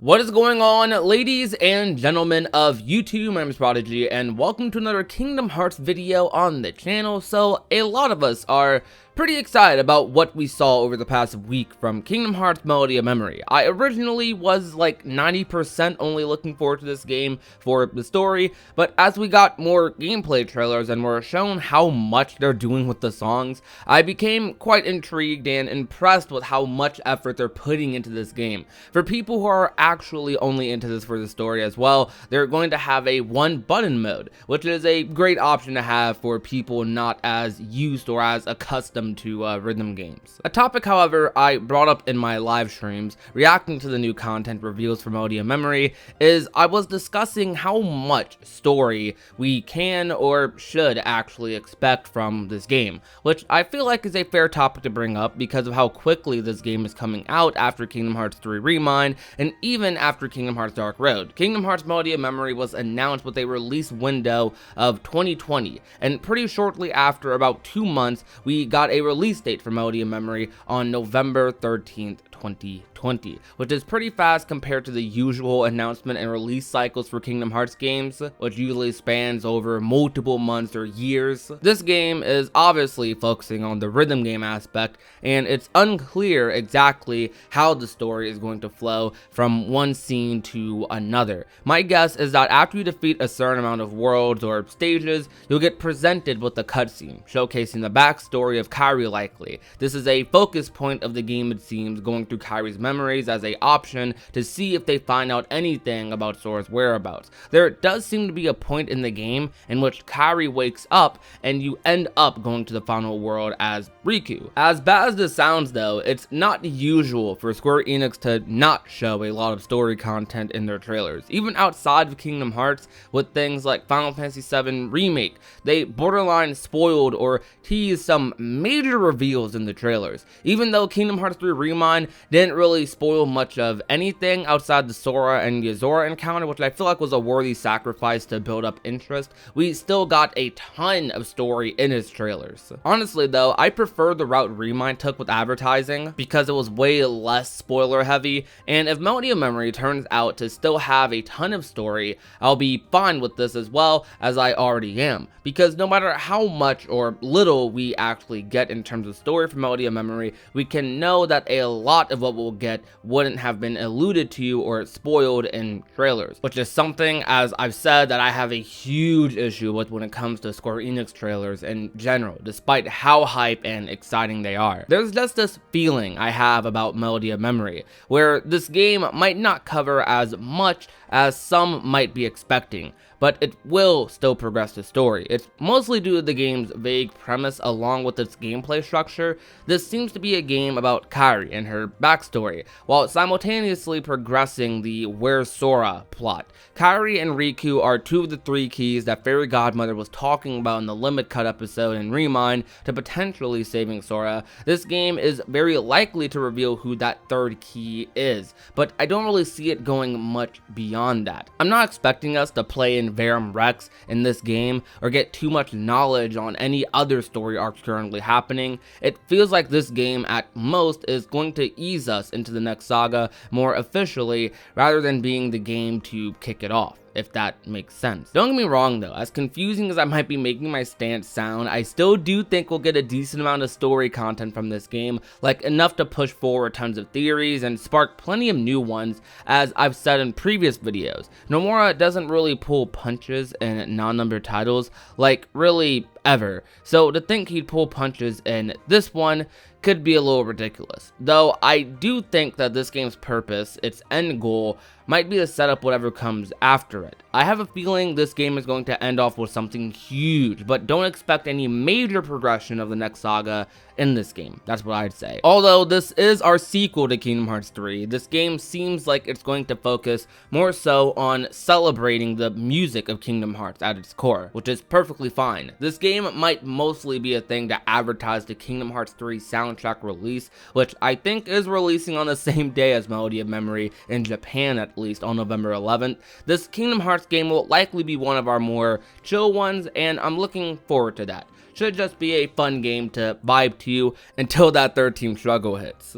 What is going on, ladies and gentlemen of YouTube? My name is Prodigy, and welcome to another Kingdom Hearts video on the channel. So, a lot of us are pretty excited about what we saw over the past week from Kingdom Hearts Melody of Memory. I originally was like 90% only looking forward to this game for the story, but as we got more gameplay trailers and were shown how much they're doing with the songs, I became quite intrigued and impressed with how much effort they're putting into this game. For people who are actually only into this for the story as well, they're going to have a one button mode, which is a great option to have for people not as used or as accustomed to rhythm games. A topic, however, I brought up in my live streams reacting to the new content reveals for Melody of Memory is I was discussing how much story we can or should actually expect from this game, which I feel like is a fair topic to bring up because of how quickly this game is coming out after Kingdom Hearts 3 Remind and even after Kingdom Hearts Dark Road. Kingdom Hearts Melody of Memory was announced with a release window of 2020, and pretty shortly after, about 2 months, we got a release date for Melody of Memory on November 13th, 2020, which is pretty fast compared to the usual announcement and release cycles for Kingdom Hearts games, which usually spans over multiple months or years. This game is obviously focusing on the rhythm game aspect, and it's unclear exactly how the story is going to flow from one scene to another. My guess is that after you defeat a certain amount of worlds or stages, you'll get presented with a cutscene, showcasing the backstory of Kairi likely. This is a focus point of the game, it seems, going through Kairi's memories as a option to see if they find out anything about Sora's whereabouts. There does seem to be a point in the game in which Kairi wakes up and you end up going to the final world as Riku. As bad as this sounds though, it's not usual for Square Enix to not show a lot of story content in their trailers. Even outside of Kingdom Hearts, with things like Final Fantasy VII Remake, they borderline spoiled or teased some major reveals in the trailers. Even though Kingdom Hearts 3 Remind didn't really spoil much of anything outside the Sora and Yozora encounter, which I feel like was a worthy sacrifice to build up interest, we still got a ton of story in its trailers. Honestly though, I prefer the route Remind took with advertising because it was way less spoiler heavy, and if Melody of Memory turns out to still have a ton of story, I'll be fine with this as well, as I already am, because no matter how much or little we actually get in terms of story from Melody of Memory, we can know that a lot of what we'll get wouldn't have been alluded to or spoiled in trailers, which is something, as I've said, that I have a huge issue with when it comes to Square Enix trailers in general, despite how hype and exciting they are. There's just this feeling I have about Melody of Memory, where this game might not cover as much as some might be expecting, but it will still progress the story. It's mostly due to the game's vague premise along with its gameplay structure. This seems to be a game about Kairi and her backstory, while simultaneously progressing the Where's Sora plot. Kairi and Riku are two of the three keys that Fairy Godmother was talking about in the Limit Cut episode in Remind to potentially saving Sora. This game is very likely to reveal who that third key is, but I don't really see it going much beyond that. I'm not expecting us to play in Verum Rex in this game or get too much knowledge on any other story arcs currently happening. It feels like this game at most is going to ease us into the next saga more officially rather than being the game to kick it off, if that makes sense. Don't get me wrong though, as confusing as I might be making my stance sound, I still do think we'll get a decent amount of story content from this game, like enough to push forward tons of theories and spark plenty of new ones. As I've said in previous videos, Nomura doesn't really pull punches in non-numbered titles, like really ever, so to think he'd pull punches in this one could be a little ridiculous. Though I do think that this game's purpose, its end goal, might be to set up whatever comes after it. I have a feeling this game is going to end off with something huge, but don't expect any major progression of the next saga in this game. That's what I'd say. Although this is our sequel to Kingdom Hearts 3, this game seems like it's going to focus more so on celebrating the music of Kingdom Hearts at its core, which is perfectly fine. This game might mostly be a thing to advertise the Kingdom Hearts 3 soundtrack release, which I think is releasing on the same day as Melody of Memory in Japan, at least on November 11th. This Kingdom Hearts game will likely be one of our more chill ones, and I'm looking forward to that. Should just be a fun game to vibe to until that third team struggle hits.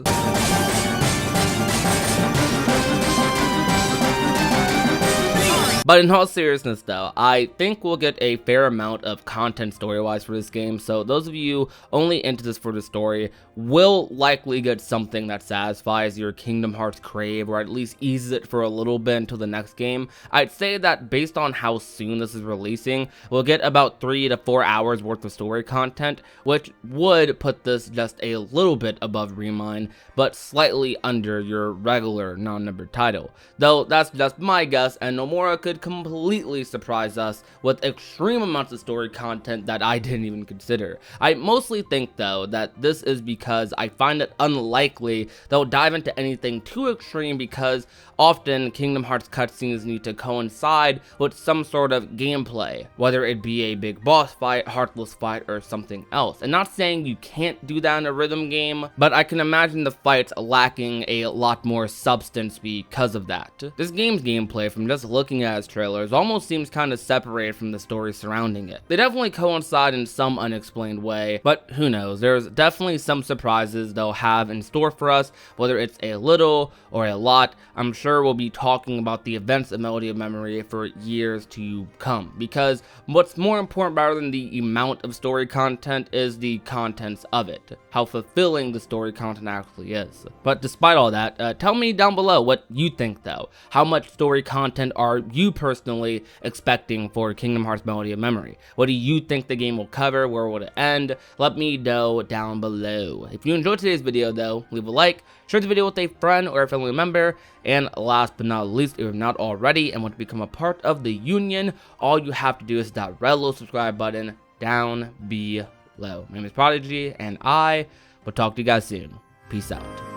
But in all seriousness though, I think we'll get a fair amount of content story-wise for this game, so those of you only into this for the story will likely get something that satisfies your Kingdom Hearts crave, or at least eases it for a little bit until the next game. I'd say that based on how soon this is releasing, we'll get about 3 to 4 hours worth of story content, which would put this just a little bit above Remind, but slightly under your regular non-numbered title. Though that's just my guess, and Nomura could completely surprise us with extreme amounts of story content that I didn't even consider. I mostly think though that this is because I find it unlikely they'll dive into anything too extreme, because often Kingdom Hearts cutscenes need to coincide with some sort of gameplay, whether it be a big boss fight, heartless fight, or something else. And not saying you can't do that in a rhythm game, but I can imagine the fights lacking a lot more substance because of that. This game's gameplay, from just looking at its trailers, almost seems kind of separated from the story surrounding it. They definitely coincide in some unexplained way, but who knows, there's definitely some surprises they'll have in store for us, whether it's a little or a lot. I'm sure we'll be talking about the events of Melody of Memory for years to come, because what's more important rather than the amount of story content is the contents of it, how fulfilling the story content actually is. But despite all that, tell me down below what you think though. How much story content are you personally expecting for Kingdom Hearts Melody of Memory? What do you think the game will cover? Where will it end? Let me know down below. If you enjoyed today's video though, leave a like, share the video with a friend or a family member, and last but not least, if you're not already and want to become a part of the union, all you have to do is that red little subscribe button down below. My name is Prodigy, and I will talk to you guys soon. Peace out.